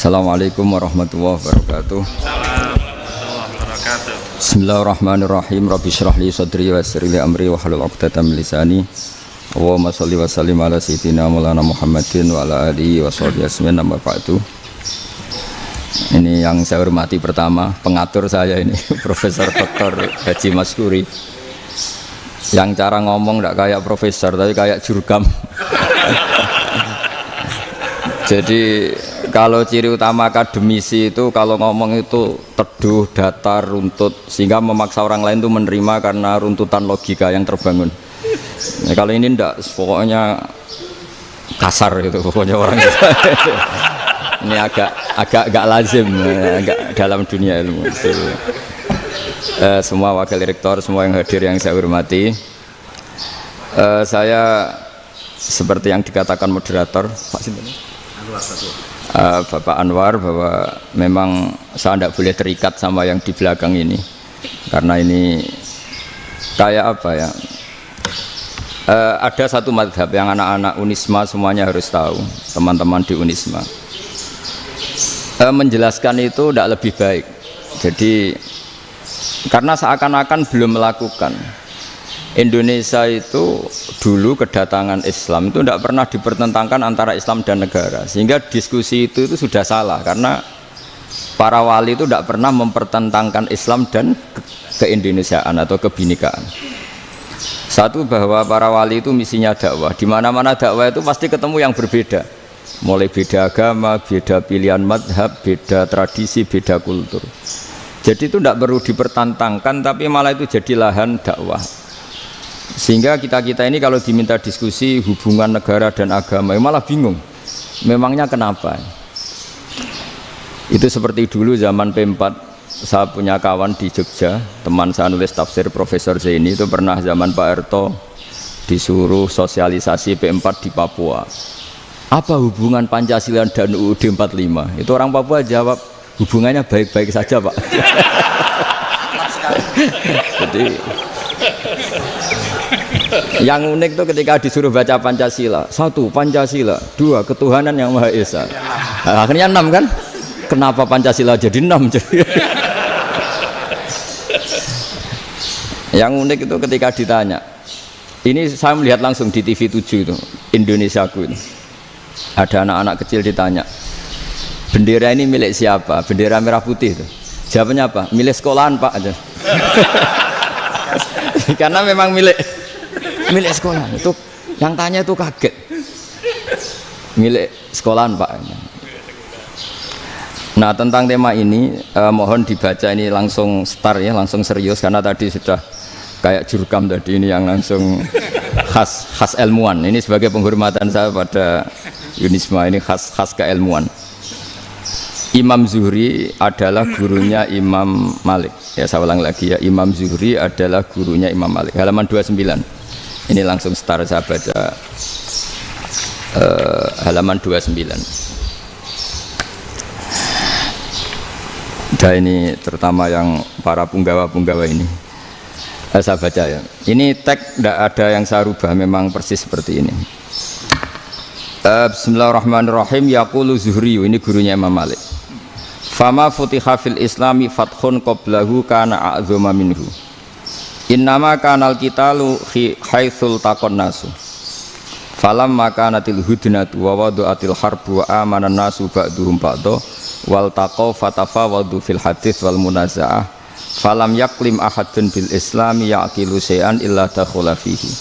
Assalamualaikum warahmatullahi wabarakatuh. Bismillahirrahmanirrahim. Rabbi shrah li sadri wa yassir li amri wa hlul 'uqdatam min lisani. Allahumma shalli wa sallim ala sayyidina Maulana Muhammadin wa ala alihi wa sahbihi ajmain. Amma ba'du. Ini yang saya hormati pertama, pengatur saya ini Profesor Dr. Haji Maskuri. Yang cara ngomong tidak kayak profesor tapi kayak jurkam. Jadi kalau ciri utama akademisi itu kalau ngomong itu teduh, datar, runtut, sehingga memaksa orang lain itu menerima karena runtutan logika yang terbangun. Nah, kalau ini ndak, pokoknya kasar gitu, pokoknya orang itu. Ini agak lazim, agak dalam dunia ilmu. Semua wakil rektor, semua yang hadir yang saya hormati, saya seperti yang dikatakan moderator Pak Sinten, Bapak Anwar, bahwa memang saya tidak boleh terikat sama yang di belakang ini karena ini kayak apa ya, ada satu madhab yang anak-anak Unisma semuanya harus tahu, teman-teman di Unisma, menjelaskan itu tidak lebih baik. Jadi karena seakan-akan belum melakukan. Indonesia itu dulu kedatangan Islam itu tidak pernah dipertentangkan antara Islam dan negara, sehingga diskusi itu sudah salah karena para wali itu tidak pernah mempertentangkan Islam dan keindonesiaan atau kebinekaan. Satu, bahwa para wali itu misinya dakwah, di mana-mana dakwah itu pasti ketemu yang berbeda, mulai beda agama, beda pilihan madhab, beda tradisi, beda kultur. Jadi itu tidak perlu dipertentangkan, tapi malah itu jadi lahan dakwah. Sehingga kita ini kalau diminta diskusi hubungan negara dan agama malah bingung, memangnya kenapa. Itu seperti dulu zaman P4, saya punya kawan di Jogja, teman saya nulis tafsir Profesor Zaini, itu pernah zaman Pak Erto disuruh sosialisasi P4 di Papua. Apa hubungan Pancasila dan UUD 45? Itu orang Papua jawab, hubungannya baik-baik saja Pak. Jadi yang unik itu ketika disuruh baca Pancasila, satu Pancasila, dua ketuhanan yang Maha Esa. Nah, akhirnya 6 kan? Kenapa Pancasila jadi 6? Yang unik itu ketika ditanya, ini saya melihat langsung di TV 7 itu, Indonesiaku itu, ada anak-anak kecil ditanya, bendera ini milik siapa? Bendera merah putih itu. Jawabannya apa? Milik sekolahan Pak aja. Karena memang milik sekolah. Itu yang tanya itu kaget. Milik sekolahan Pak. Nah, tentang tema ini mohon dibaca ini langsung start ya, langsung serius karena tadi sudah kayak jurkam tadi, ini yang langsung khas ilmuwan. Ini sebagai penghormatan saya pada Unisma, ini khas keilmuan. Imam Zuhri adalah gurunya Imam Malik. Ya, saya ulang lagi ya, Imam Zuhri adalah gurunya Imam Malik. Halaman 29. Ini langsung start saya baca halaman 29. Dan ini terutama yang para punggawa-punggawa ini. Saya baca ya. Ini teks tidak ada yang saya rubah, memang persis seperti ini. Bismillahirrahmanirrahim. Yaqulu Zuhri, ini gurunya Imam Malik. Fama futiha fil islami fathun qablahu kana a'zama minhu. Innama kanal qitalu haitsul taqon nasu. Falamma kanatil hudnatu wa wadu'atil harbu wa amana nasu ba'duhum ba'du wal taqaw fatafawadu fil hadits wal munaza'ah. Falam yaklim ahadun bil islami yaqilu syai'an illa dakhala fihi.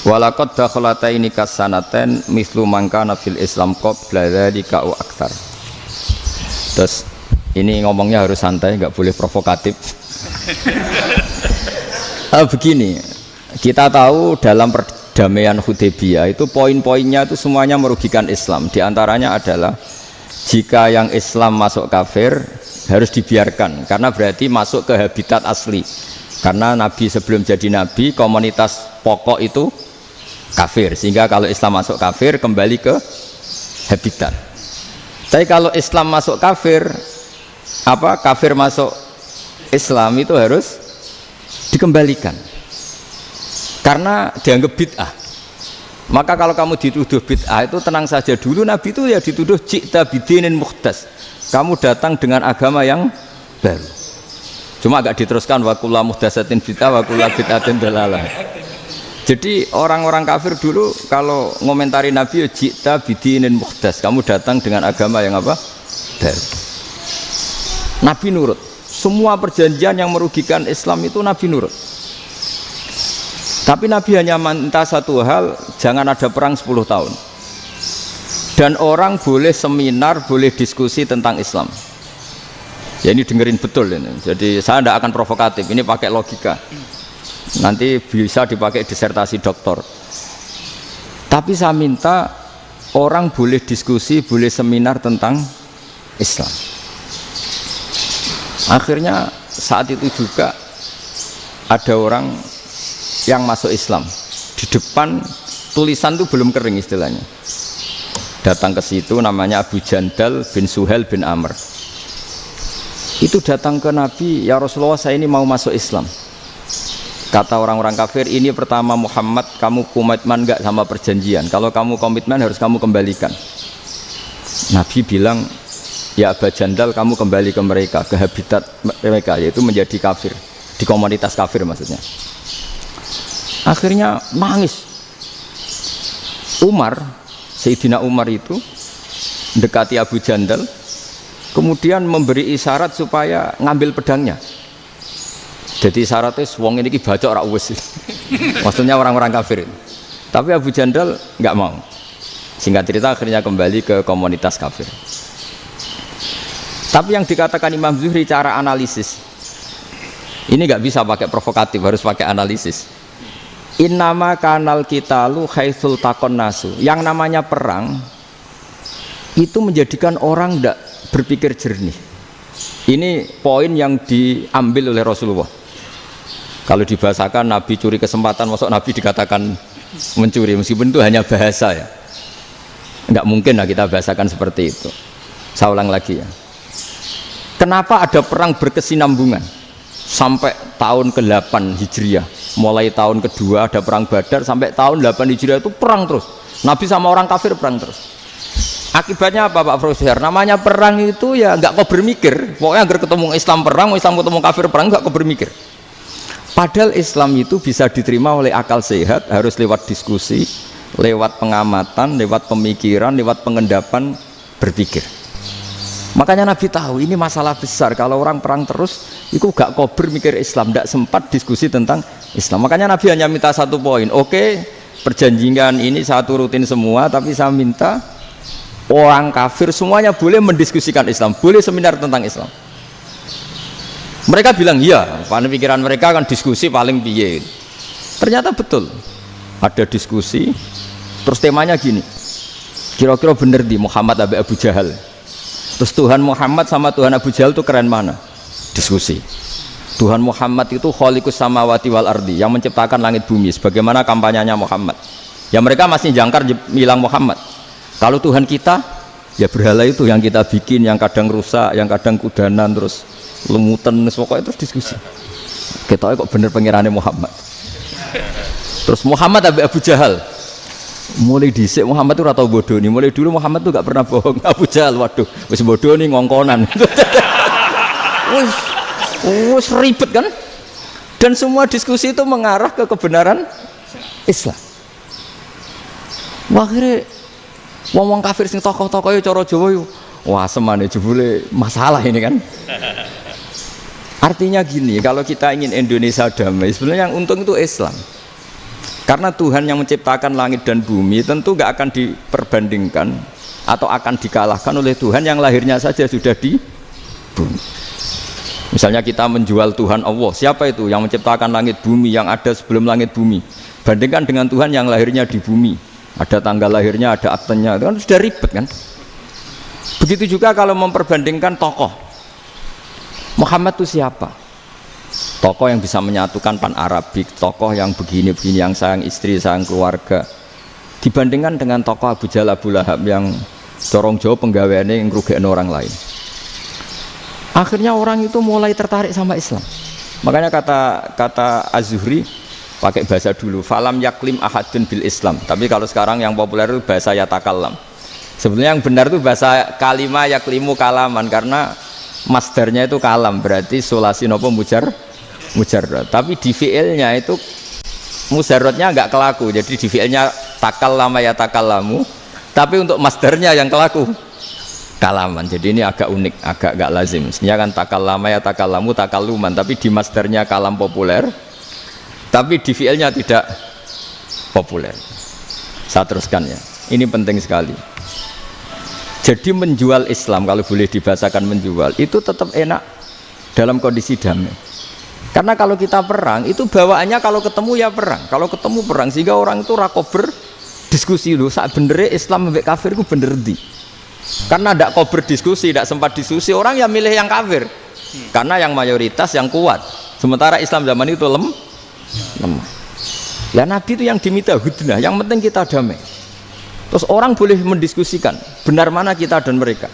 Walaqad dakhalataini kasanaten mithlu man kana fil islam qabla dzalika wa aktsar. Terus ini ngomongnya harus santai, nggak boleh provokatif. Begini, kita tahu dalam perdamaian Hudaybiyah itu poin-poinnya itu semuanya merugikan Islam. Di antaranya adalah jika yang Islam masuk kafir harus dibiarkan, karena berarti masuk ke habitat asli. Karena Nabi sebelum jadi Nabi, komunitas pokok itu kafir, sehingga kalau Islam masuk kafir kembali ke habitat. Tapi kalau Islam masuk kafir, kafir masuk Islam itu harus dikembalikan karena dianggap bid'ah. Maka kalau kamu dituduh bid'ah itu tenang saja dulu, Nabi itu ya dituduh ji'ta bidinin muhdas, kamu datang dengan agama yang baru. Cuma agak diteruskan wa kullu muhdatsatin bid'ah wa kullu bid'atin dalalah. Jadi orang-orang kafir dulu kalau ngomentari Nabi, jita bidinin muhdas, kamu datang dengan agama yang apa? Baru. Nabi nurut. Semua perjanjian yang merugikan Islam itu Nabi nurut. Tapi Nabi hanya minta satu hal, jangan ada perang 10 tahun. Dan orang boleh seminar, boleh diskusi tentang Islam. Ya ini dengerin betul ini. Jadi saya tidak akan provokatif, ini pakai logika. Nanti bisa dipakai disertasi doktor. Tapi saya minta orang boleh diskusi, boleh seminar tentang Islam. Akhirnya saat itu juga ada orang yang masuk Islam. Di depan tulisan itu belum kering istilahnya. Datang ke situ namanya Abu Jandal bin Suhail bin Amr. Itu datang ke Nabi, ya Rasulullah saya ini mau masuk Islam. Kata orang-orang kafir, ini pertama Muhammad, kamu komitmen enggak sama perjanjian? Kalau kamu komitmen harus kamu kembalikan. Nabi bilang, ya Abu Jandal kamu kembali ke mereka, ke habitat mereka, yaitu menjadi kafir, di komunitas kafir maksudnya. Akhirnya nangis. Umar, Sayyidina Umar itu mendekati Abu Jandal, kemudian memberi isyarat supaya ngambil pedangnya. Jadi isyaratnya wong ini baca ora wis. Maksudnya orang-orang kafir. Tapi Abu Jandal nggak mau. Singkat cerita akhirnya kembali ke komunitas kafir. Tapi yang dikatakan Imam Zuhri cara analisis ini nggak bisa pakai provokatif, harus pakai analisis. Innama kanal qitalu haitsul taqon nasu. Yang namanya perang itu menjadikan orang tidak berpikir jernih. Ini poin yang diambil oleh Rasulullah. Kalau dibahasakan Nabi curi kesempatan, masuk Nabi dikatakan mencuri, meskipun itu hanya bahasa ya. Enggak mungkin lah kita bahasakan seperti itu. Saya ulang lagi ya. Kenapa ada perang berkesinambungan sampai tahun ke-8 Hijriah? Mulai tahun kedua ada perang Badar sampai tahun 8 Hijriah itu perang terus. Nabi sama orang kafir perang terus. Akibatnya apa Pak Profesor? Namanya perang itu ya nggak kau bermikir. Pokoknya agar ketemu Islam perang, Islam ketemu kafir perang nggak kau bermikir. Padahal Islam itu bisa diterima oleh akal sehat, harus lewat diskusi, lewat pengamatan, lewat pemikiran, lewat pengendapan berpikir. Makanya Nabi tahu ini masalah besar. Kalau orang perang terus, itu gak kober mikir Islam, tidak sempat diskusi tentang Islam. Makanya Nabi hanya minta satu poin. Oke, perjanjian ini saya turutin semua, tapi saya minta orang kafir semuanya boleh mendiskusikan Islam, boleh seminar tentang Islam. Mereka bilang iya, pada pikiran mereka kan diskusi paling piye. Ternyata betul, ada diskusi. Terus temanya gini, kira-kira bener di Muhammad Abu Jahal. Terus Tuhan Muhammad sama Tuhan Abu Jahal itu keren mana? Diskusi. Tuhan Muhammad itu khaliqus samawati wal ardi, yang menciptakan langit bumi. Sebagaimana kampanyenya Muhammad. Ya mereka masih jangkar bilang Muhammad. Kalau Tuhan kita, ya berhala itu yang kita bikin, yang kadang rusak, yang kadang kudanan, terus lemutan, pokoknya terus diskusi. Kita kok bener pengirannya Muhammad. Terus Muhammad Abu Jahal. Mulai dhisik Muhammad itu ratau bodoh nih. Mulai dulu Muhammad tuh gak pernah bohong. Abu Jahal, waduh, wis bodoh nih ngongkonan. Wis ribet kan? Dan semua diskusi itu mengarah ke kebenaran Islam. Akhirnya ngomong kafir sing tokoh-tokoh cara Jawa yo, wah semane jebule masalah ini kan. Artinya gini, kalau kita ingin Indonesia damai, sebenarnya yang untung itu Islam. Karena Tuhan yang menciptakan langit dan bumi tentu gak akan diperbandingkan atau akan dikalahkan oleh Tuhan yang lahirnya saja sudah di bumi. Misalnya kita menjual Tuhan Allah, siapa itu yang menciptakan langit bumi, yang ada sebelum langit bumi? Bandingkan dengan Tuhan yang lahirnya di bumi, ada tanggal lahirnya, ada aktenya, itu kan sudah ribet kan? Begitu juga kalau memperbandingkan tokoh. Muhammad itu siapa? Tokoh yang bisa menyatukan pan-Arabik, tokoh yang begini-begini, yang sayang istri, sayang keluarga. Dibandingkan dengan tokoh Abu Jahal, Abu Lahab yang corong jauh penggaweannya yang ngerugikan orang lain. Akhirnya orang itu mulai tertarik sama Islam. Makanya kata Az-Zuhri pakai bahasa dulu, falam yaklim ahadun bil Islam. Tapi kalau sekarang yang populer itu bahasa yatakallam. Sebenarnya yang benar itu bahasa kalima yaklimu kalaman, karena masdarnya itu kalam, berarti sulasi nopo mujarrad. Tapi di fiilnya itu mujarradnya enggak kelaku. Jadi di fiilnya takallama ya takallamu, tapi untuk masdarnya yang kelaku kalaman. Jadi ini agak unik, agak enggak lazim. Sebenarnya kan takallama ya takallamu takalluman, tapi di masdarnya kalam populer, tapi di fiilnya tidak populer. Saya teruskan ya. Ini penting sekali. Jadi menjual Islam, kalau boleh dibahasakan menjual, itu tetap enak dalam kondisi damai. Karena kalau kita perang, itu bawaannya kalau ketemu ya perang. Kalau ketemu perang, sehingga orang itu rakober diskusi dulu. Saat bener Islam sampai kafir itu bener di. Karena tidak kober diskusi, tidak sempat diskusi, orang yang milih yang kafir. Karena yang mayoritas yang kuat. Sementara Islam zaman itu lemah. Ya Nabi itu yang diminta hudnah, yang penting kita damai. Terus orang boleh mendiskusikan benar mana kita dan mereka.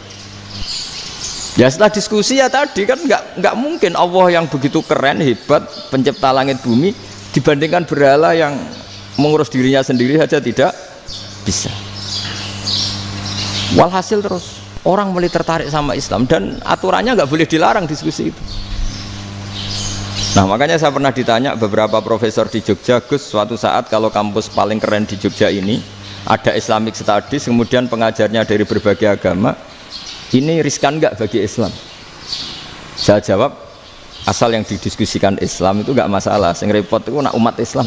Ya setelah diskusi ya tadi kan nggak mungkin Allah yang begitu keren hebat pencipta langit bumi dibandingkan berhala yang mengurus dirinya sendiri saja tidak bisa. Walhasil terus orang mulai tertarik sama Islam dan aturannya nggak boleh dilarang diskusi itu. Nah makanya saya pernah ditanya beberapa profesor di Jogja, Gus, suatu saat kalau kampus paling keren di Jogja ini ada Islamic Studies, kemudian pengajarnya dari berbagai agama, ini riskan nggak bagi Islam? Saya jawab, asal yang didiskusikan Islam itu nggak masalah. Yang repot itu nak umat Islam.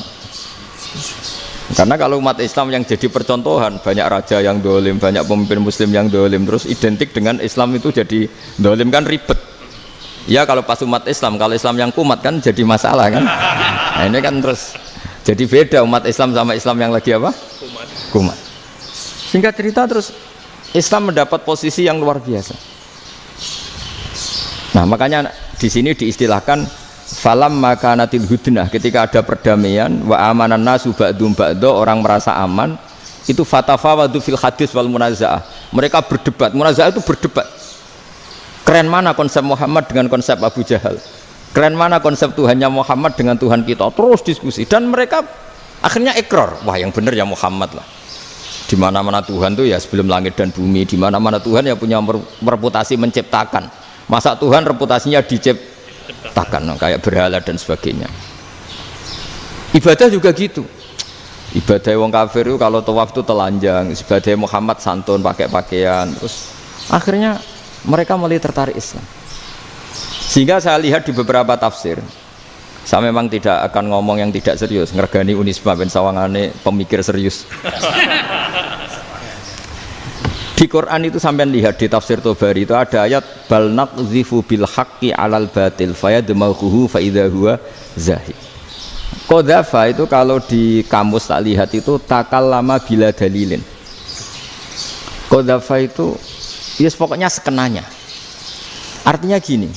Karena kalau umat Islam yang jadi percontohan, banyak raja yang dolim, banyak pemimpin Muslim yang dolim, terus identik dengan Islam itu jadi dolim, kan ribet. Ya kalau pas umat Islam, kalau Islam yang kumat kan jadi masalah kan. Nah ini kan terus jadi beda umat Islam sama Islam yang lagi apa? Kumat. Singkat cerita terus Islam mendapat posisi yang luar biasa. Nah makanya di sini diistilahkan falam makanatil hudnah, ketika ada perdamaian wa amanan nasu ba'dum ba'do, orang merasa aman, itu fatafawadu fil hadis wal munazaah. Mereka berdebat, munazaah itu berdebat. Keren mana konsep Muhammad dengan konsep Abu Jahal? Keren mana konsep Tuhannya Muhammad dengan Tuhan kita? Terus diskusi dan mereka akhirnya ikrar, wah yang benar ya Muhammad lah. Di mana-mana Tuhan tuh ya sebelum langit dan bumi, di mana-mana Tuhan ya punya reputasi menciptakan. Masa Tuhan reputasinya diciptakan, kayak berhala dan sebagainya. Ibadah juga gitu. Ibadah wong kafir itu kalau tawaf itu telanjang, ibadah Muhammad santun pakai pakaian. Terus akhirnya mereka mulai tertarik Islam. Sehingga saya lihat di beberapa tafsir, saya memang tidak akan ngomong yang tidak serius, ngergani Unisba ben sawangane pemikir serius. Di Quran itu sampai lihat di tafsir Tobari itu ada ayat bal naqzifu bil haqqi 'alal batil fayadmaghuhu fa idza huwa zahid. Qadzafa itu kalau di kamus tak lihat itu takallama bila dalilin. Qadzafa itu ya pokoknya sekenanya. Artinya gini,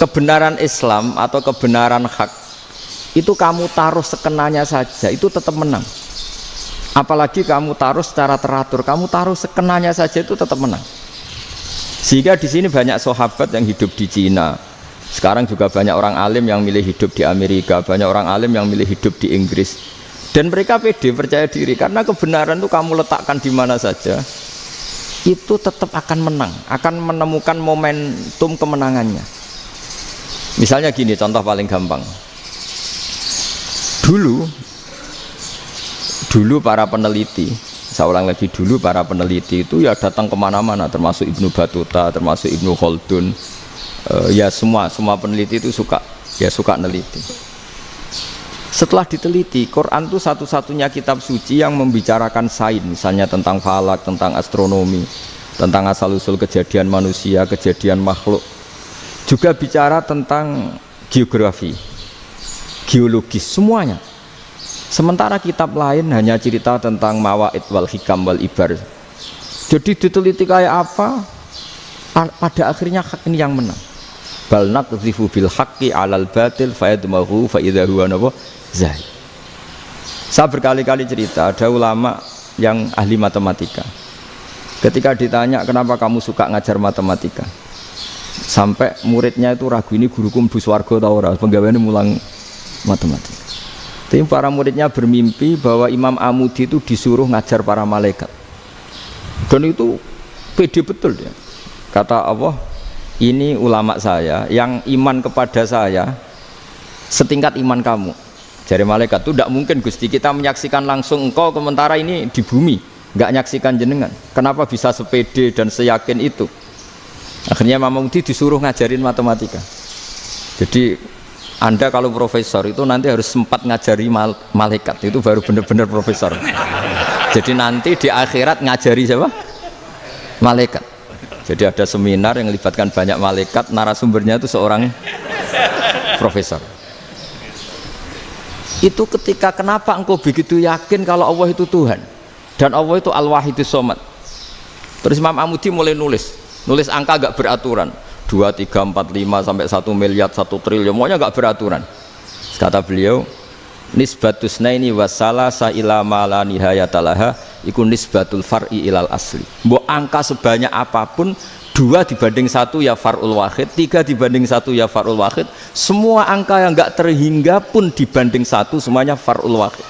kebenaran Islam atau kebenaran hak itu kamu taruh sekenanya saja itu tetap menang. Apalagi kamu taruh secara teratur, kamu taruh sekenanya saja itu tetap menang. Sehingga di sini banyak sahabat yang hidup di Cina. Sekarang juga banyak orang alim yang milih hidup di Amerika, banyak orang alim yang milih hidup di Inggris. Dan mereka pede, percaya diri karena kebenaran itu kamu letakkan di mana saja itu tetap akan menang, akan menemukan momentum kemenangannya. Misalnya gini, contoh paling gampang. Dulu para peneliti, saya ulang lagi, dulu para peneliti itu ya datang kemana-mana, termasuk Ibnu Battuta, termasuk Ibnu Khaldun, ya semua peneliti itu suka neliti. Setelah diteliti, Quran itu satu-satunya kitab suci yang membicarakan sains, misalnya tentang falak, tentang astronomi, tentang asal-usul kejadian manusia, kejadian makhluk. Juga bicara tentang geografi, geologis, semuanya. Sementara kitab lain hanya cerita tentang mawaid wal hikam wal ibar. Jadi diteliti kayak apa, pada akhirnya hak ini yang menang. Bal naqdhifu bil haqqi 'alal batil fayadmaghu fa idza huwa zahid. Saya berkali-kali cerita, ada ulama yang ahli matematika. Ketika ditanya kenapa kamu suka ngajar matematika, sampai muridnya itu ragu, ini guruku mlebu swarga ta ora, penggaweane mulang matematika. Tapi para muridnya bermimpi bahwa Imam Amudi itu disuruh ngajar para malaikat. Dan itu pede betul dia. Kata Allah, ini ulama saya yang iman kepada saya setingkat iman kamu. Jadi malaikat itu tidak mungkin Gusti kita menyaksikan langsung engkau sementara ini di bumi, nggak nyaksikan jenengan. Kenapa bisa sepede dan seyakin itu? Akhirnya Imam Mudi disuruh ngajarin matematika. Jadi Anda kalau profesor itu nanti harus sempat ngajari malaikat, itu baru benar-benar profesor. Jadi nanti di akhirat ngajari siapa? Malaikat. Jadi ada seminar yang melibatkan banyak malaikat, narasumbernya itu seorang profesor. Itu ketika kenapa engkau begitu yakin kalau Allah itu Tuhan dan Allah itu Al-Wahidus Shomad. Terus Imam Amudi mulai nulis angka gak beraturan, 2, 3, 4, 5 sampai 1 miliar, 1 triliun, semuanya gak beraturan. Kata beliau, nisbatus naini wasalasa ila ma la nihayatalaha iku nisbatul far'i ilal asli. Mbok angka sebanyak apapun, 2 dibanding 1 ya far'ul wahid, 3 dibanding 1 ya far'ul wahid. Semua angka yang enggak terhingga pun dibanding 1 semuanya far'ul wahid.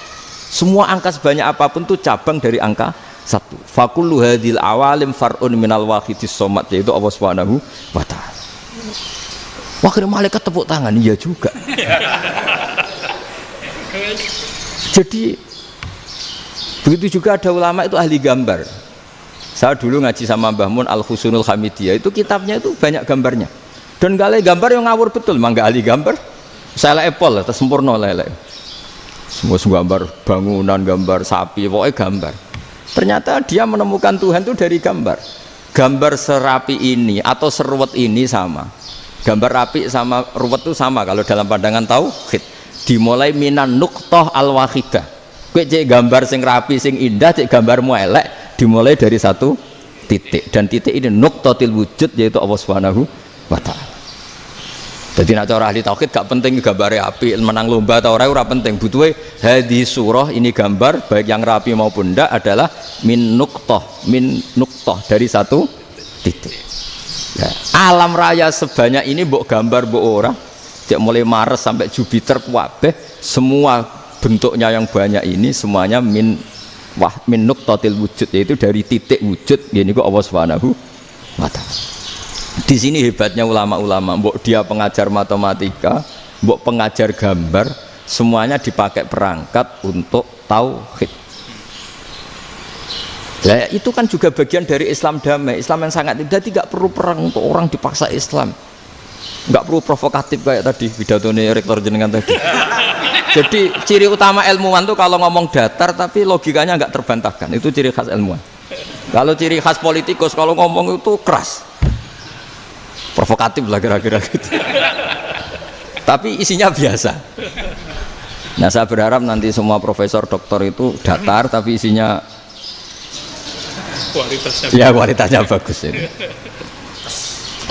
Semua angka sebanyak apapun itu cabang dari angka 1. Fakullu hadhil awalim far'un minal wahidis shomad, yaitu Allah Subhanahu wa ta'ala. Wah, malaikat tepuk tangan, iya juga. Jadi begitu juga ada ulama itu ahli gambar. Saya dulu ngaji sama Mbah Mun Al-Husunul Hamidiyah, itu kitabnya itu banyak gambarnya. Dan gale gambar yang ngawur betul, mangga ahli gambar. Saya Apple lah, sempurna lele. Semua gambar bangunan, gambar sapi, pokoknya gambar. Ternyata dia menemukan Tuhan itu dari gambar. Gambar serapi ini atau seruwet ini sama. Gambar rapi sama ruwet itu sama kalau dalam pandangan tauhid. Dimulai minan nuqtah al-wahidah. Kowe cek gambar sing rapi sing indah, cek gambarmu elek, dimulai dari satu titik, dan titik ini nuqtatil wujud, yaitu Allah Subhanahu wa ta'ala. Jadi nak cara ahli tauhid gak penting gambare api, menang lomba atau ora penting. Butuhe hadis surah ini gambar baik yang rapi maupun ndak adalah min nuqtah dari satu titik. Ya, alam raya sebanyak ini mbok gambar mbok ora, cek mulai Mars sampai Jupiter kabeh semua bentuknya yang banyak ini semuanya min nuqtatil wujud, yaitu dari titik wujud, yaitu Allah Subhanahu wa ta'ala. Di sini hebatnya ulama-ulama, mbok dia pengajar matematika, mbok pengajar gambar, semuanya dipakai perangkat untuk tauhid. Ya, itu kan juga bagian dari Islam damai, Islam yang sangat tidak perlu perang untuk orang dipaksa Islam. Nggak perlu provokatif kayak tadi pidatonya rektor jenengan tadi. Jadi ciri utama ilmuwan tuh kalau ngomong datar tapi logikanya nggak terbantahkan, itu ciri khas ilmuwan. Kalau ciri khas politikus kalau ngomong itu keras, provokatif lah kira-kira gitu. Tapi isinya biasa. Nah, saya berharap nanti semua profesor doktor itu datar tapi isinya kualitasnya bagus ini.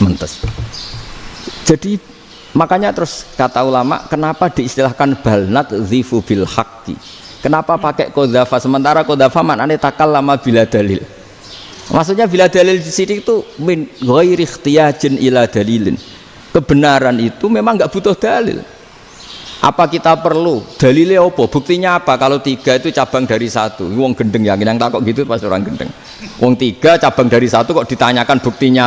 Mentes. Jadi makanya terus kata ulama, kenapa diistilahkan balnat zifu bil haqqi? Kenapa pakai qadzafa sementara qadzafa maknanya takallama bila dalil? Maksudnya bila dalil di sini itu min ghairi ikhtiyajin ila dalilin. Kebenaran itu memang nggak butuh dalil. Apa kita perlu dalilnya apa? Buktinya apa? Kalau 3 itu cabang dari 1. Wong gendeng yang takok gitu pas orang gendeng. Wong 3 cabang dari 1 kok ditanyakan buktinya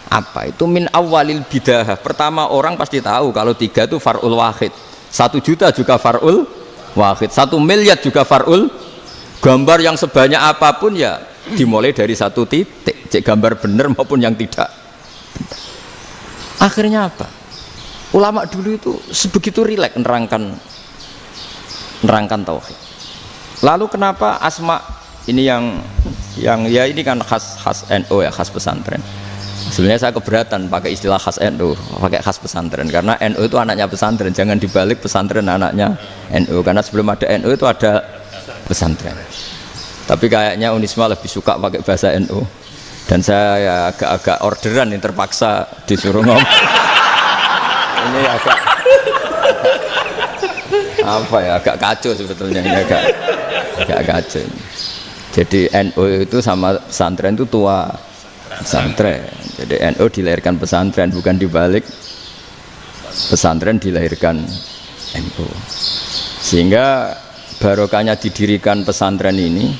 apa? Itu min awalil bidah. Pertama orang pasti tahu kalau 3 itu far'ul wahid. 1 juta juga far'ul wahid. 1 miliar juga far'ul. Gambar yang sebanyak apapun ya dimulai dari 1 titik. Cek gambar benar maupun yang tidak. Akhirnya apa? Ulama dulu itu sebegitu rileks nerangkan tauhid. Lalu kenapa asma ini yang ya ini kan khas NU ya, khas pesantren. Sebenarnya saya keberatan pakai istilah khas NU, pakai khas pesantren karena NU itu anaknya pesantren, jangan dibalik pesantren anaknya NU, karena sebelum ada NU itu ada pesantren. Tapi kayaknya Unisma lebih suka pakai bahasa NU dan saya ya agak-agak orderan yang terpaksa disuruh ngomong. Ini agak apa ya, agak kacau sebetulnya, ini agak kacau. Jadi NU itu sama pesantren itu tua pesantren. Jadi NU dilahirkan pesantren, bukan dibalik pesantren dilahirkan NU. Sehingga barokahnya didirikan pesantren ini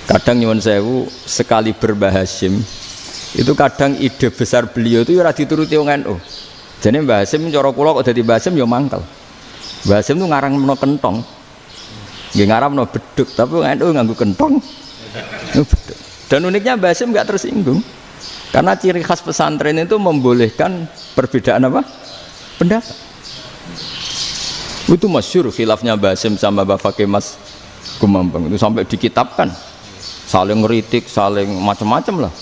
Kadang nyuwun sewu sekali Mbah Hasyim itu kadang ide besar beliau itu ora dituruti wong NU. Jadi Mbah Hasyim cara kula kok dadi Mbah Hasyim ya mangkel. Mbah Hasyim itu ngarangno kentong. Nggih ngaramno beduk, tapi wong NU nganggo kentong. Dan uniknya Mbah Hasyim enggak tersinggung. Karena ciri khas pesantren itu membolehkan perbedaan apa? Pendapat. Itu masyhur khilafnya Mbah Hasyim sama Mbah Fakih Mas Kumambang itu sampai dikitabkan. Saling ngeritik, saling macam-macam lah.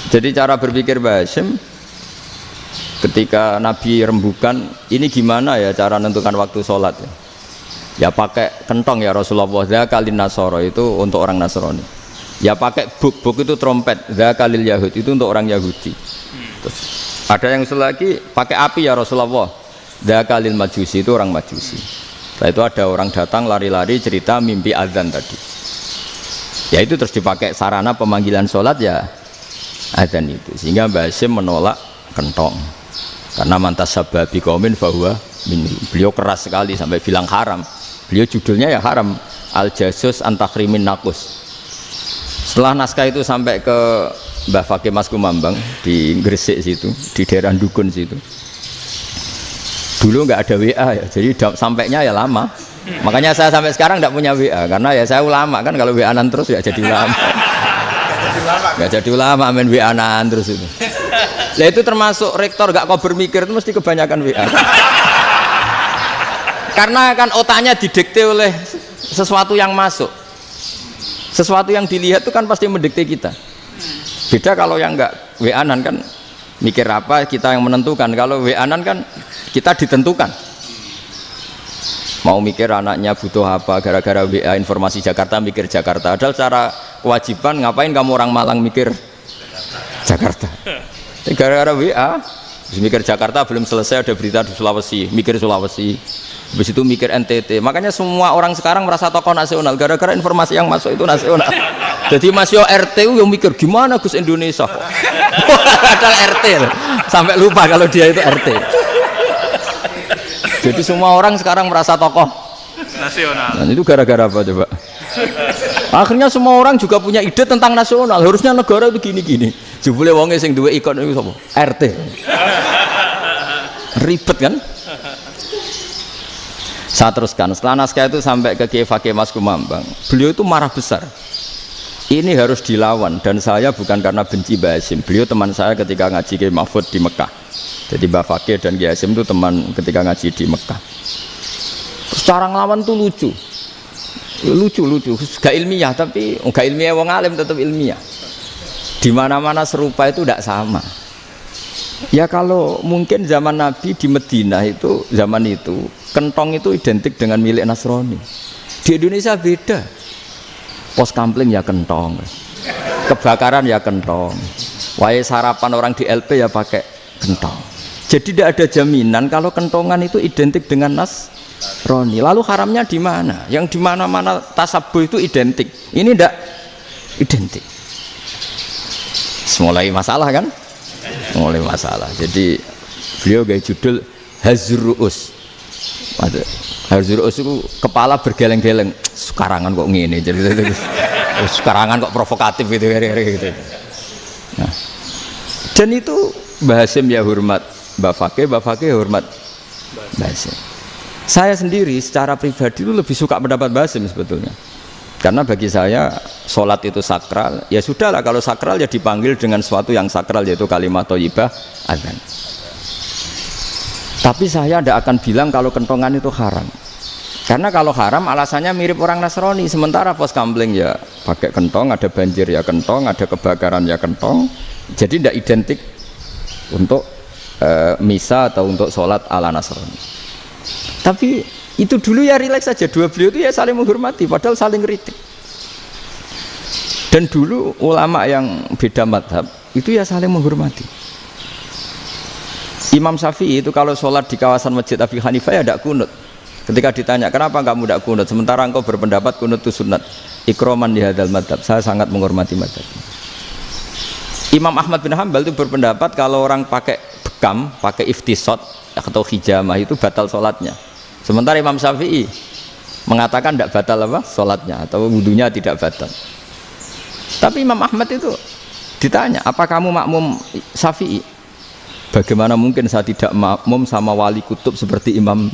Jadi cara berpikir Mbah Hasyim ketika Nabi rembukan, ini gimana ya cara menentukan waktu sholat ya? Ya pakai kentong ya Rasulullah, dzakalin nasara itu untuk orang Nasrani. Ya pakai buk itu trompet, dzakalil Yahud itu untuk orang Yahudi. Terus, ada yang usul lagi pakai api ya Rasulullah, dzakalil Majusi itu orang Majusi. Setelah itu ada orang datang lari-lari cerita mimpi azan tadi. Ya itu terus dipakai sarana pemanggilan sholat ya azan itu. Sehingga Mbah Hasyim menolak kentong. Karena mantas sababi qaumin fahuwa minhum. Beliau keras sekali sampai bilang haram. Beliau judulnya ya haram. Al-Jasus Antakhrimin Nakus. Setelah naskah itu sampai ke Mbah Fakih Mas Kumambang di Gresik situ, di daerah Dukun situ. Dulu nggak ada WA ya, jadi sampainya ya lama. Makanya saya sampai sekarang tidak punya WA karena ya saya ulama kan, kalau WA-an terus ya jadi ulama. Nggak jadi ulama main WA-an terus itu. Lah itu termasuk rektor gak kau bermikir itu mesti kebanyakan WA. Karena kan otaknya didikte oleh sesuatu yang masuk. Sesuatu yang dilihat itu kan pasti mendikte kita. Beda kalau yang nggak WA-an kan mikir apa kita yang menentukan. Kalau WA-an kan kita ditentukan. Mau mikir anaknya butuh apa gara-gara WA informasi Jakarta mikir Jakarta. Padahal secara kewajiban ngapain kamu orang Malang mikir Jakarta? Gara-gara WA mikir Jakarta belum selesai ada berita di Sulawesi, mikir Sulawesi. Habis itu mikir NTT. Makanya semua orang sekarang merasa tokoh nasional gara-gara informasi yang masuk itu nasional. Jadi Mas Yo RT yang mikir gimana Gus Indonesia kok. Padahal RT sampai lupa kalau dia itu RT. Jadi semua orang sekarang merasa tokoh nasional. Dan itu gara-gara apa coba? Akhirnya semua orang juga punya ide tentang nasional. Harusnya negara itu gini-gini. Jebule wonge sing duwe ikon itu sapa? RT. Ribet kan? Saya teruskan. Setelah naskah itu sampai ke Kiai Fakih Mas Kumambang. Beliau itu marah besar. Ini harus dilawan dan saya bukan karena benci Mbah Hasyim. Beliau teman saya ketika ngaji Kiai Mahfud di Mekah. Jadi Mbah Fakih dan Kiai Hasyim itu teman ketika ngaji di Mekah. Terus cara ngelawan tuh lucu. Lucu, gak ilmiah tapi gak ilmiah wong alim tetap ilmiah. Di mana-mana serupa itu tidak sama. Ya kalau mungkin zaman Nabi di Medina itu zaman itu kentong itu identik dengan milik Nasrani. Di Indonesia beda. Pos kampling ya kentong, kebakaran ya kentong, wae sarapan orang di LP ya pakai kentong. Jadi tidak ada jaminan kalau kentongan itu identik dengan Nasrani. Lalu haramnya di mana? Yang di mana-mana tasabuh itu identik. Ini tidak identik. Mulai masalah kan? Mulai masalah. Jadi beliau gaya judul Hazruus. Hazruus itu kepala bergeleng-geleng. Sekarangan kok ngene jadi sekarangan kok provokatif gitu. Nah. Dan itu Mbah Hasyim ya hormat Mbah Fakih hormat Mbah Hasyim. Saya sendiri secara pribadi itu lebih suka pendapat Mbah Hasyim sebetulnya. Karena bagi saya sholat itu sakral. Ya sudahlah kalau sakral ya dipanggil dengan sesuatu yang sakral yaitu kalimat thayyibah azan. Tapi saya tidak akan bilang kalau kentongan itu haram. Karena kalau haram alasannya mirip orang Nasrani. Sementara pos kampling ya pakai kentong, ada banjir ya kentong, ada kebakaran ya kentong. Jadi tidak identik untuk misa atau untuk sholat ala Nasrani. Tapi itu dulu ya rileks saja. Dua beliau itu ya saling menghormati, padahal saling kritik. Dan dulu ulama yang beda madhab itu ya saling menghormati. Imam Syafi'i itu kalau sholat di kawasan Masjid Abi Hanifah ya tidak kunut. Ketika ditanya kenapa kamu tidak kunut sementara engkau berpendapat kunut itu sunat, ikroman di hadal madhab, saya sangat menghormati madhab. Imam Ahmad bin Hanbal itu berpendapat kalau orang pakai bekam, pakai iftisot atau hijamah itu batal sholatnya. Sementara Imam Syafi'i mengatakan tidak batal apa sholatnya atau wudunya tidak batal. Tapi Imam Ahmad itu ditanya, apa kamu makmum Syafi'i? Bagaimana mungkin saya tidak makmum sama wali kutub seperti Imam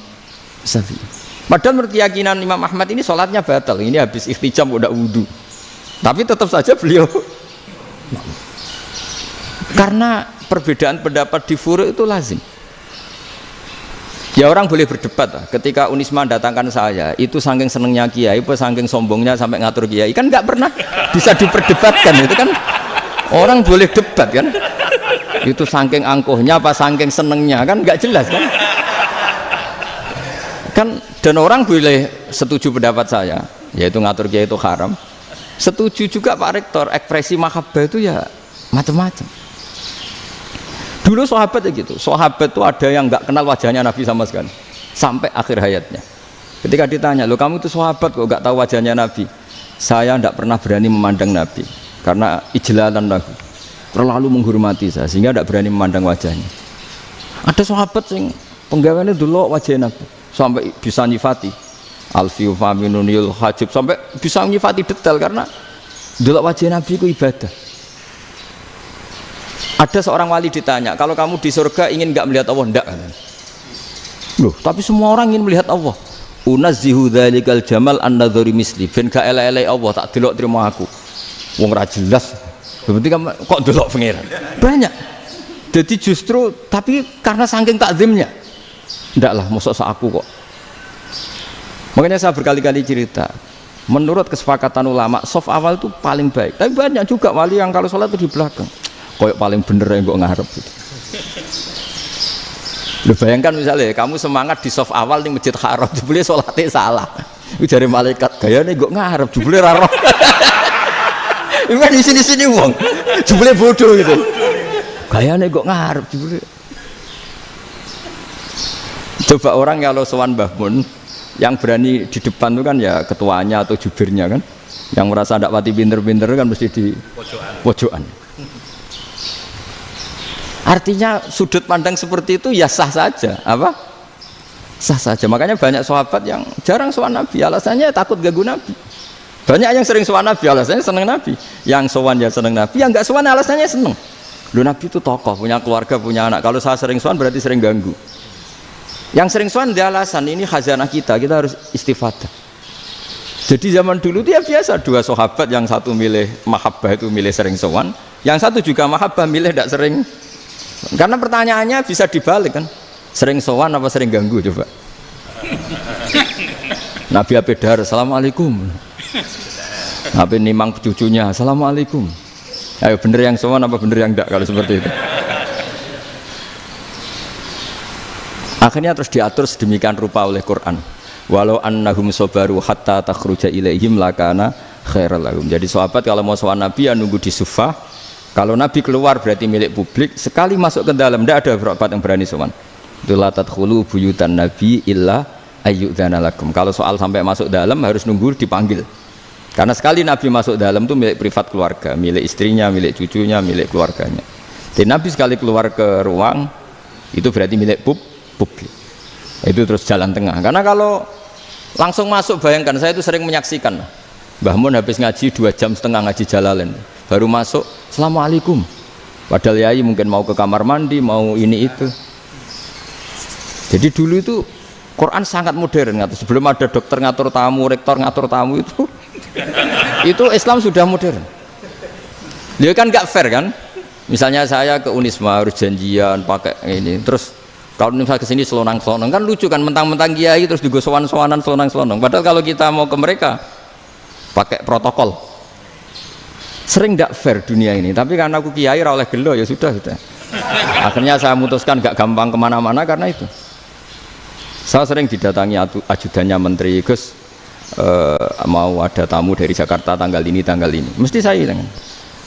Syafi'i? Padahal menurut keyakinan Imam Ahmad ini sholatnya batal, ini habis ikhtijam udah wudu, tapi tetap saja beliau karena perbedaan pendapat di furu' itu lazim. Ya orang boleh berdebat lah. Ketika Unisma datangkan saya, itu saking senengnya kiai, apa saking sombongnya sampai ngatur kiai, kan nggak pernah bisa diperdebatkan. Itu kan orang boleh debat kan? Itu saking angkuhnya apa saking senengnya kan nggak jelas kan? Kan dan orang boleh setuju pendapat saya, yaitu ngatur kiai itu haram. Setuju juga Pak Rektor, ekspresi mahabbah itu ya macam-macam. Dulu sahabat ya gitu, sahabat itu ada yang nggak kenal wajahnya Nabi sama sekali sampai akhir hayatnya. Ketika ditanya, lo kamu itu sahabat kok nggak tahu wajahnya Nabi? Saya tidak pernah berani memandang Nabi karena ijlalan Nabi, terlalu menghormati saya sehingga tidak berani memandang wajahnya. Ada sahabat yang penggawaannya dulu wajah Nabi sampai bisa nyifati alfiu faminunil hajib, sampai bisa nyifati detail karena dulu wajah Nabi itu ibadah. Ada seorang wali ditanya, kalau kamu di surga ingin nggak melihat Allah? Enggak. Loh, tapi semua orang ingin melihat Allah. Unazzihu dzalikal jamal an-nadhari misli, ben gak elek-elek Allah tak delok terima aku. Wong ra jelas. Berarti kok delok pangeran. Banyak. Jadi justru tapi karena saking takzimnya. Enggak lah, mosok sak aku kok. Makanya saya berkali-kali cerita, menurut kesepakatan ulama, soft awal itu paling baik. Tapi banyak juga wali yang kalau sholat itu di belakang. Koyok paling bener yang gue ngarep gitu. Lu bayangkan misalnya kamu semangat di soft awal di Masjid Haram, jebule sholatnya salah. Itu dari malaikat gayane gue ngarep, jebule raro. Itu kan di sini wong, jebule bodoh gitu. Gayane gue ngarep, jebule. Coba orang kalau sowan Mbah Mun, yang berani di depan itu kan ya ketuanya atau jubirnya kan, yang merasa tidak pati pinter-pinter kan mesti di pojokan. Artinya sudut pandang seperti itu ya sah saja, apa? Sah saja. Makanya banyak sahabat yang jarang sowan Nabi, alasannya takut ganggu Nabi. Banyak yang sering sowan Nabi, alasannya seneng Nabi. Yang sowan ya seneng Nabi, yang nggak sowan alasannya seneng. Lu Nabi itu tokoh, punya keluarga, punya anak. Kalau saya sering sowan berarti sering ganggu. Yang sering sowan dia alasan ini khazanah kita harus istifadah. Jadi zaman dulu dia biasa dua sahabat, yang satu milih mahabbah itu milih sering sowan, yang satu juga mahabbah milih tidak sering. Karena pertanyaannya bisa dibalik kan, sering sowan apa sering ganggu coba. Nabi Abedar, assalamualaikum. Nabi nimang cucunya, assalamualaikum. Ayo bener yang sowan apa bener yang enggak kalau seperti itu. Akhirnya terus diatur sedemikian rupa oleh Quran. Walau annahum sabaru hatta takhruja ilaihim lakana khairal lahum. Jadi sahabat kalau mau sowan Nabi ya nunggu di sufah. Kalau Nabi keluar berarti milik publik, sekali masuk ke dalam tidak ada sahabat yang berani sowan. La tadkhulu buyutan Nabi illa ayyudzana lakum. Kalau soal sampai masuk dalam harus nunggu dipanggil. Karena sekali Nabi masuk dalam itu milik privat keluarga, milik istrinya, milik cucunya, milik keluarganya. Jadi Nabi sekali keluar ke ruang itu berarti milik publik. Itu terus jalan tengah. Karena kalau langsung masuk, bayangkan saya itu sering menyaksikan. Mbah Mun habis ngaji 2,5 jam ngaji Jalalain. Baru masuk, assalamualaikum. Padahal yai mungkin mau ke kamar mandi, mau ini itu. Jadi dulu itu Quran sangat modern. Sebelum ada dokter ngatur tamu, rektor ngatur tamu itu Islam sudah modern. Dia kan nggak fair kan? Misalnya saya ke Unisma harus janjian pakai ini, terus kalau misalnya kesini selonang-selonang kan lucu kan, mentang-mentang kiai terus juga sowan-sowanan selonang-selonang. Padahal kalau kita mau ke mereka pakai protokol. Sering tidak fair dunia ini, tapi karena aku kiai ra oleh gelo ya sudah. Akhirnya saya memutuskan gak gampang kemana-mana karena itu. Saya sering didatangi ajudannya menteri, Gus mau ada tamu dari Jakarta tanggal ini, mesti saya bilang,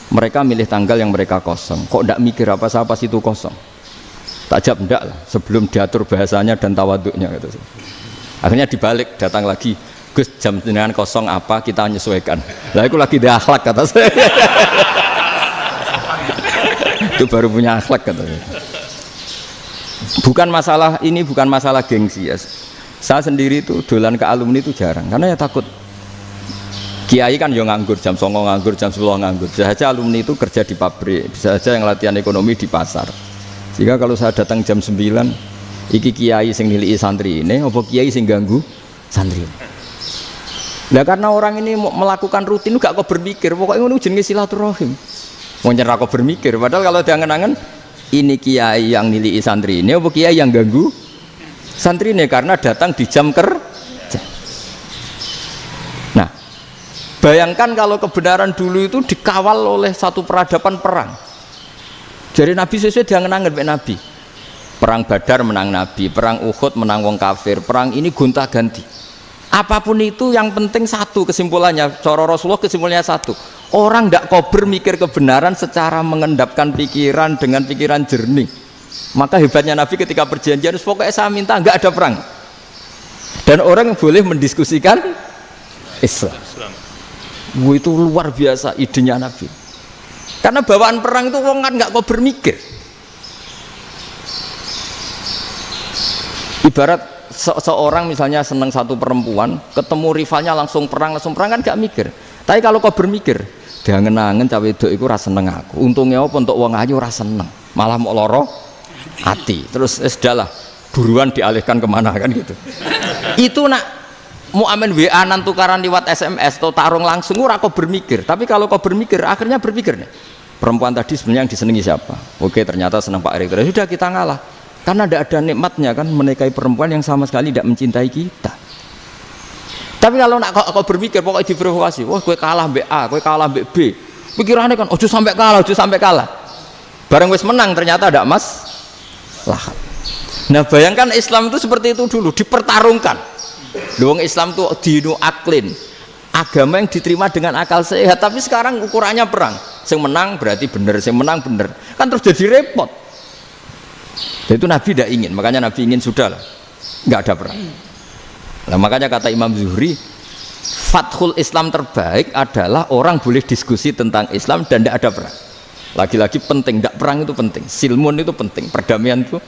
mereka milih tanggal yang mereka kosong, kok tidak mikir apa itu kosong. Tak jawab enggak lah, sebelum diatur bahasanya dan tawaduknya gitu. Akhirnya dibalik, datang lagi, Gus jam dengan kosong apa kita menyesuaikan. Lah itu lagi dia akhlak kata saya. Itu baru punya akhlak kata saya. Bukan masalah ini, bukan masalah gengsi ya. Saya sendiri itu dolan ke alumni itu jarang, karena ya takut. Kiai kan yo nganggur, jam 9 nganggur, jam 10 nganggur. Bisa saja alumni itu kerja di pabrik, bisa saja yang latihan ekonomi di pasar. Sehingga kalau saya datang jam 9, iki kiai sing nilai santri ini, apa kiai sing ganggu santri. Nah karena orang ini melakukan rutin gak kok berpikir, pokoknya ngono jenenge silaturahim. Mau nyerah kok berpikir, padahal kalau diangen-angen ini kiai yang nilai santri ini, apa kiai yang ganggu santri ini karena datang di jam kerja. Nah, bayangkan kalau kebenaran dulu itu dikawal oleh satu peradaban perang. Jadi Nabi sesuai diangen-angen Nabi. Perang Badar menang Nabi, perang Uhud menang wong kafir, perang ini gonta-ganti. Apapun itu yang penting satu kesimpulannya, cara Rasulullah kesimpulannya satu. Orang tidak kober mikir kebenaran secara mengendapkan pikiran dengan pikiran jernih. Maka hebatnya Nabi ketika perjanjian, pokoknya saya minta nggak ada perang. Dan orang boleh mendiskusikan Islam. Itu luar biasa idenya Nabi. Karena bawaan perang itu orang kan nggak kober mikir. Ibarat seorang misalnya senang satu perempuan, ketemu rivalnya langsung perang kan gak mikir. Tapi kalau kau bermikir, diangen-angen cawe wedok iku ora seneng aku. Untungnya apa untuk wong ayu ora seneng, malah mau loro hati. Terus sudahlah, buruan dialihkan kemana kan gitu. Itu nak mau amen WA nan tukaran lewat SMS atau tarung langsung ora kau bermikir. Tapi kalau kau bermikir, akhirnya berpikir nih. Perempuan tadi sebenarnya yang disenangi siapa? Oke, ternyata senang Pak Erik. Sudah kita ngalah. Karena tidak ada nikmatnya kan menikahi perempuan yang sama sekali tidak mencintai kita. Tapi kalau nak kau berpikir pokoknya diprovokasi, wah gue kalah mbak A, gue kalah mbak B, pikirannya kan ojo sampai kalah. Bareng wis menang ternyata ada lah. Nah bayangkan Islam itu seperti itu dulu, dipertarungkan. Doang Islam itu dinu aklin, agama yang diterima dengan akal sehat. Tapi sekarang ukurannya perang, yang menang berarti benar, yang menang benar, kan terus jadi repot. Itu Nabi tidak ingin, makanya Nabi ingin sudah lah, nggak ada perang. Nah, makanya kata Imam Zuhri, fathul Islam terbaik adalah orang boleh diskusi tentang Islam dan tidak ada perang. Lagi-lagi penting, tidak perang itu penting, silmun itu penting, perdamaian itu.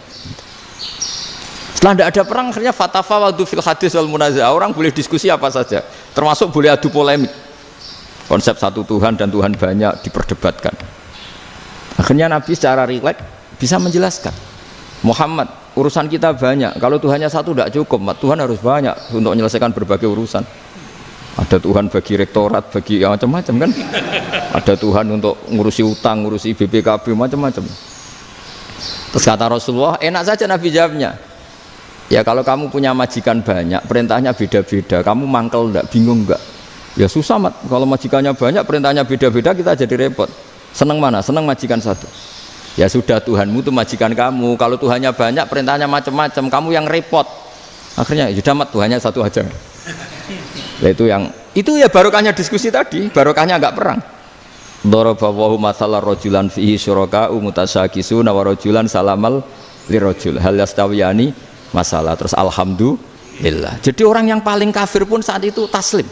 Setelah tidak ada perang, akhirnya fatafawadu fil hadis wal munazah, orang boleh diskusi apa saja, termasuk boleh adu polemik. Konsep satu Tuhan dan Tuhan banyak diperdebatkan. Akhirnya Nabi secara rileks bisa menjelaskan. Muhammad, urusan kita banyak. Kalau Tuhannya satu tidak cukup, Tuhan harus banyak untuk menyelesaikan berbagai urusan. Ada Tuhan bagi rektorat, bagi macam-macam kan. Ada Tuhan untuk ngurusi utang, ngurusi BPKB, macam-macam. Terus kata Rasulullah, enak saja Nabi jawabnya. Ya kalau kamu punya majikan banyak, perintahnya beda-beda, kamu mangkel enggak, bingung enggak? Ya susah mat. Kalau majikannya banyak, perintahnya beda-beda, kita jadi repot. Senang mana? Senang majikan satu. Ya sudah, Tuhanmu itu majikan kamu. Kalau Tuhannya banyak, perintahnya macam-macam, kamu yang repot. Akhirnya sudah mat, Tuhannya satu aja. Nah, itu ya barokahnya diskusi tadi, barokahnya enggak perang. Daraballahu mathalan rajulan fihi syuraka'u mutasyakisuna wa rajulan salamal lirajul hal yastawiyani masalah. Terus alhamdulillah. Jadi orang yang paling kafir pun saat itu taslim.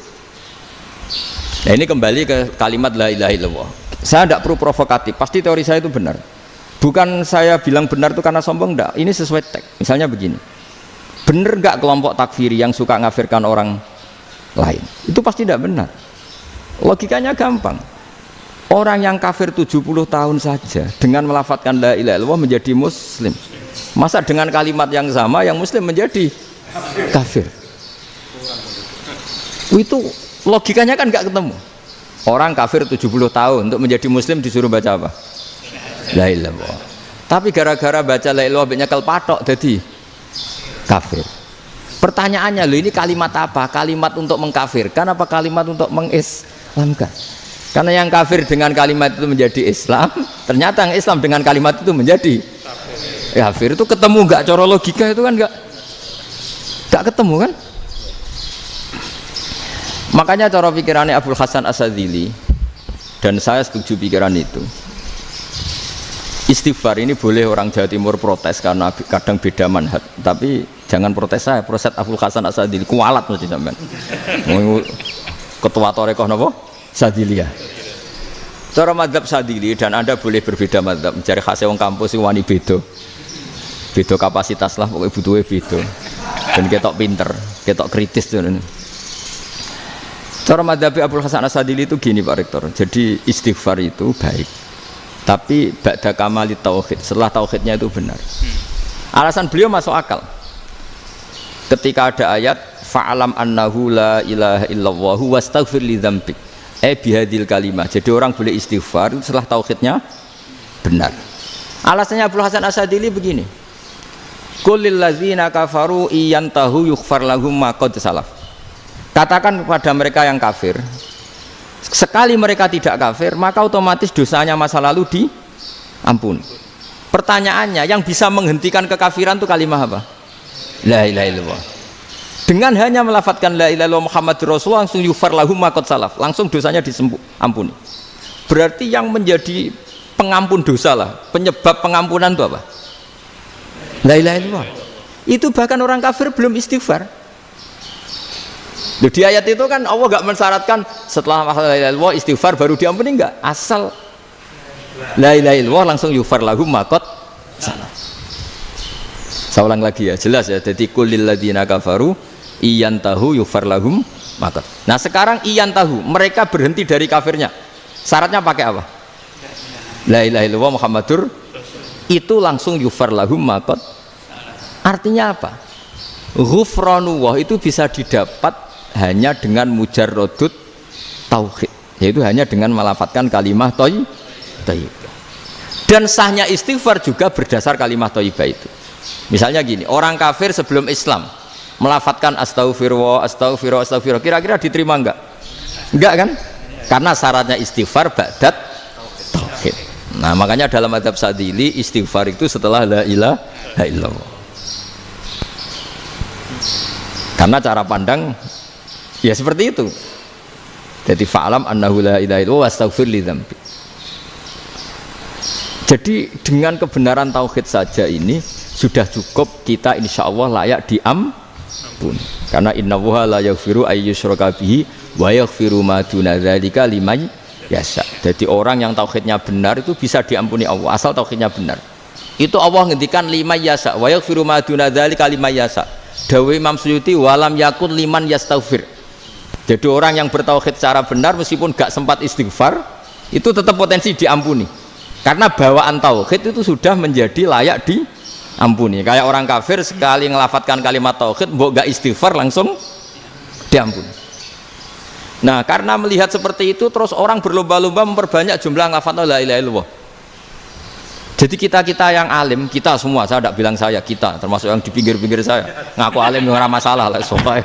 Nah ini kembali ke kalimat la ilaha illallah. Saya tidak perlu provokatif, pasti teori saya itu benar. Bukan saya bilang benar itu karena sombong, enggak. Ini sesuai teks. Misalnya begini, benar enggak kelompok takfiri yang suka ngafirkan orang lain? Itu pasti tidak benar. Logikanya gampang. Orang yang kafir 70 tahun saja dengan melafadzkan la ilaha illallah menjadi muslim. Masa dengan kalimat yang sama yang muslim menjadi kafir? Itu logikanya kan enggak ketemu. Orang kafir 70 tahun untuk menjadi muslim disuruh baca apa? La ilaha illallah. Tapi gara-gara baca la ilaha illallah nyekel patok jadi kafir. Pertanyaannya, loh ini kalimat apa? Kalimat untuk mengkafirkan apa kalimat untuk mengislamkan? Karena yang kafir dengan kalimat itu menjadi Islam, ternyata yang Islam dengan kalimat itu menjadi kafir. Itu ketemu nggak? Cara logika itu kan nggak ketemu kan? Makanya cara pikirannya Abdul Hasan As-Sadzili, dan saya setuju pikiran itu. Istighfar ini boleh orang Jawa Timur protes karena kadang beda manhaj, tapi jangan protes saya, protes Abdul Hasan As-Sadzili, kualat mesti sampean. Ketua Torekoh napa? Sadziliyah. Cara madzhab Sadzili, dan Anda boleh berbeda madzhab, mencari khasnya wong kampus wani beda. Beda kapasitas lah, pokoknya butuhnya beda. Dan ketok pinter, ketok kritis tuh. Cara madzhab Abdul Hasan Asadili itu gini Pak Rektor. Jadi istighfar itu baik. Tapi ba'da kamali tauhid, setelah tauhidnya itu benar. Alasan beliau masuk akal. Ketika ada ayat fa'alam annahu la ilaha illallah wastaghfir li dzambik. Bihadil kalimah. Jadi orang boleh istighfar setelah tauhidnya benar. Alasannya Abdul Hasan Asadili begini. Qul lil ladzina kafaru iyantahu yughfar lahum ma qad salaf. Katakan kepada mereka yang kafir, sekali mereka tidak kafir, maka otomatis dosanya masa lalu diampuni. Pertanyaannya, yang bisa menghentikan kekafiran itu kalimat apa? La ilaha illallah. Dengan hanya melafadzkan la ilaha illallah Muhammadur Rasulullah, langsung yughfar lahum ma qad salaf, langsung dosanya diampuni. Berarti yang menjadi pengampun dosa lah, penyebab pengampunan itu apa? La ilaha illallah. Itu bahkan orang kafir belum istighfar. Di ayat itu kan Allah gak mensyaratkan setelah la ilaha illallah istighfar baru diampuni, enggak. Asal la ilaha illallah langsung yughfar lahum ma qad salaf. Saya ulang lagi ya, jelas ya. Jadi qul lil ladzina kafaru iyantahu yughfar lahum ma qad. Nah, sekarang iyantahu, mereka berhenti dari kafirnya. Syaratnya pakai apa? La ilaha illallah Muhammadur, itu langsung yughfar lahum ma qad. Artinya apa? Ghufranullah itu bisa didapat hanya dengan mujarrodut tauhid, yaitu hanya dengan melafadzkan kalimah thayyibah. Dan sahnya istighfar juga berdasar kalimah thayyibah itu. Misalnya gini, orang kafir sebelum Islam melafadzkan astaghfirullah, astaghfirullah, astaghfirullah, kira-kira diterima enggak? Enggak kan? Karena syaratnya istighfar ba'dat tauhid. Nah, makanya dalam madzhab Sadili istighfar itu setelah la ilaha illallah. Karena cara pandang ya seperti itu. Jadi fa'alam annahu la ilaha illallah wastaghfir li dzambi. Jadi dengan kebenaran tauhid saja ini sudah cukup kita insya Allah layak diampuni. Karena innallaha la yaghfiru ayyusyraka bihi wa yaghfiru ma duna dzalika liman yasha. Jadi orang yang tauhidnya benar itu bisa diampuni Allah asal tauhidnya benar. Itu Allah ngendikan liman yasha wa yaghfiru ma duna dzalika liman yasha. Dawe Imam Suyuti walam yakun liman yastaghfir. Jadi orang yang bertauhid secara benar meskipun gak sempat istighfar itu tetap potensi diampuni. Karena bawaan tauhid itu sudah menjadi layak diampuni. Kayak orang kafir sekali ngelafatkan kalimat tauhid mbok gak istighfar langsung diampuni. Nah, karena melihat seperti itu terus orang berlomba-lomba memperbanyak jumlah ngelafatkan la ilaha illallah. Jadi kita yang alim, kita semua, saya tidak bilang saya, kita termasuk yang di pinggir-pinggir saya ngaku alim yang ramah masalah lah sopai.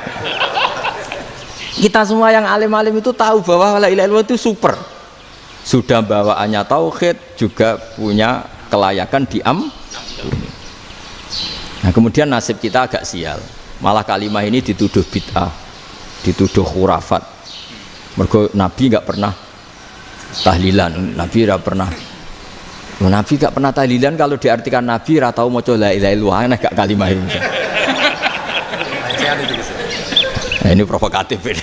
Kita semua yang alim-alim itu tahu bahwa la ilaha illallah itu super. Sudah bawaannya tauhid, juga punya kelayakan diampuni. Nah, kemudian nasib kita agak sial. Malah kalimat ini dituduh bid'ah, dituduh khurafat. Mergo Nabi nggak pernah tahlilan, Nabi nggak pernah. Nabi nggak pernah tahlilan kalau diartikan Nabi ra tau maca la ilaha illallah, enak gak kalimat ini. Nah, ini provokatif ini.